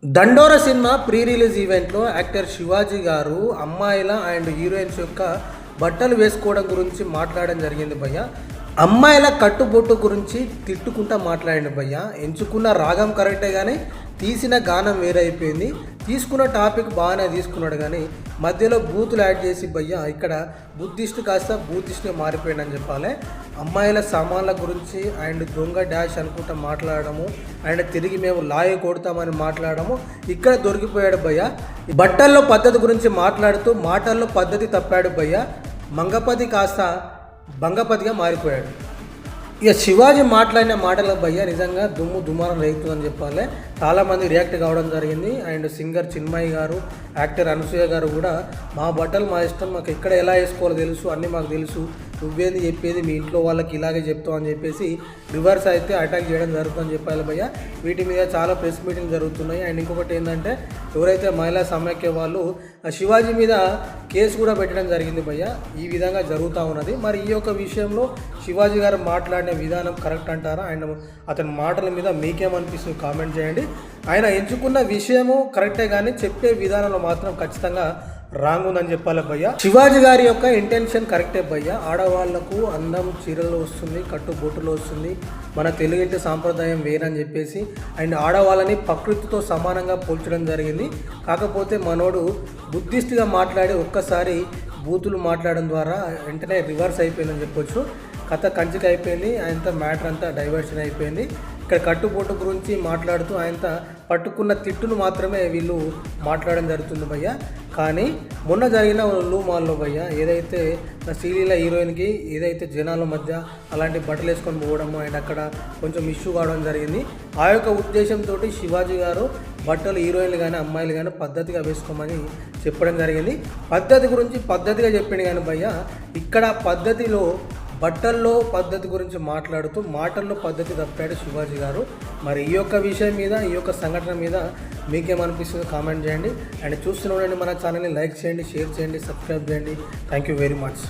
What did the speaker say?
దండోర cinema pre release ఈవెంట్లో actor Shivaji గారు అమ్మాయిల అండ్ హీరోయిన్స్ యొక్క బట్టలు వేసుకోవడం గురించి మాట్లాడడం జరిగింది భయ్య. అమ్మాయిల కట్టుబొట్టు గురించి తిట్టుకుంటా మాట్లాడండి భయ్య. ఎంచుకున్న రాగం కరెక్టే కానీ తీసిన గానం వేరైపోయింది. తీసుకున్న టాపిక్ బాగానే తీసుకున్నాడు కానీ మధ్యలో బూతులు యాడ్ చేసి భయ్య ఇక్కడ బుద్ధిస్ట్ కాస్త బూతిస్ట్గా మారిపోయిందని చెప్పాలి. అమ్మాయిల సామాన్ల గురించి అండ్ దొంగ డాష్ అనుకుంటా మాట్లాడము అండ్ తిరిగి మేము లాయ కొడతామని మాట్లాడము ఇక్కడ దొరికిపోయాడు భయ్య. బట్టల్లో పద్ధతి గురించి మాట్లాడుతూ మాటల్లో పద్ధతి తప్పాడు భయ్య. మంగపతి కాస్త బంగపతిగా మారిపోయాడు. ఇక శివాజీ మాట్లాడిన మాటల భయ్య నిజంగా దుమ్ము దుమారం రేగుతుందని చెప్పాలి. చాలామంది రియాక్ట్ కావడం జరిగింది. అండ్ సింగర్ చిన్మయి గారు, యాక్టర్ అనసూయ గారు కూడా మా బట్టలు మా ఇష్టం, మాకు ఎక్కడ ఎలా వేసుకోవాలో తెలుసు, అన్నీ మాకు తెలుసు, నువ్వేంది చెప్పేది, మీ ఇంట్లో వాళ్ళకి ఇలాగే చెప్తావు అని చెప్పేసి రివర్స్ అయితే అటాక్ చేయడం జరుగుతుందని చెప్పాలి భయ్య. వీటి మీద చాలా ప్రెస్ మీటింగ్ జరుగుతున్నాయి. అండ్ ఇంకొకటి ఏంటంటే ఎవరైతే మహిళా సమైక్య వాళ్ళు శివాజీ మీద కేసు కూడా పెట్టడం జరిగింది భయ్య. ఈ విధంగా జరుగుతూ ఉన్నది. మరి ఈ యొక్క విషయంలో శివాజీ గారు మాట్లాడిన విధానం కరెక్ట్ అంటారా? అండ్ అతని మాటల మీద మీకేమనిపిస్తుంది కామెంట్ చేయండి. ఆయన ఎంచుకున్న విషయము కరెక్టే కానీ చెప్పే విధానంలో మాత్రం ఖచ్చితంగా రాంగ్ ఉందని చెప్పాలి భయ్య. శివాజీ గారి యొక్క ఇంటెన్షన్ కరెక్టే భయ్య. ఆడవాళ్లకు అందం చీరలో వస్తుంది, కట్టుబొట్టులో వస్తుంది, మన తెలుగింటి సాంప్రదాయం వేరని చెప్పేసి అండ్ ఆడవాళ్ళని ప్రకృతితో సమానంగా పోల్చడం జరిగింది. కాకపోతే మనోడు బుద్ధిస్ట్గా మాట్లాడి ఒక్కసారి బూతులు మాట్లాడడం ద్వారా వెంటనే రివర్స్ అయిపోయిందని చెప్పొచ్చు. కథ కంచికి అయిపోయింది. ఆయనతో మ్యాటర్ అంతా డైవర్షన్ అయిపోయింది. ఇక్కడ కట్టుబొట్టు గురించి మాట్లాడుతూ ఆయనతో పట్టుకున్న తిట్టును మాత్రమే వీళ్ళు మాట్లాడడం జరుగుతుంది భయ్య. కానీ మొన్న జరిగిన లూ మాల్లో భయ్య ఏదైతే సీరియల్ హీరోయిన్కి ఏదైతే జనాల మధ్య అలాంటి బట్టలు వేసుకొని పోవడము అండ్ అక్కడ కొంచెం ఇష్యూ కావడం జరిగింది. ఆ యొక్క ఉద్దేశంతో శివాజీ గారు బట్టలు హీరోయిన్లు కానీ అమ్మాయిలు కానీ పద్ధతిగా వేసుకోమని చెప్పడం జరిగింది. పద్ధతి గురించి పద్ధతిగా చెప్పింది కానీ భయ్య ఇక్కడ పద్ధతిలో బట్టల్లో పద్ధతి గురించి మాట్లాడుతూ మాటల్లో పద్ధతి తప్పాడు శివాజీ గారు. మరి ఈ యొక్క విషయం మీద ఈ యొక్క సంఘటన మీద మీకేమనిపిస్తుందో కామెంట్ చేయండి. అండ్ చూస్తూనే ఉండండి మన ఛానల్ని లైక్ చేయండి, షేర్ చేయండి, సబ్స్క్రైబ్ చేయండి. Thank you very much.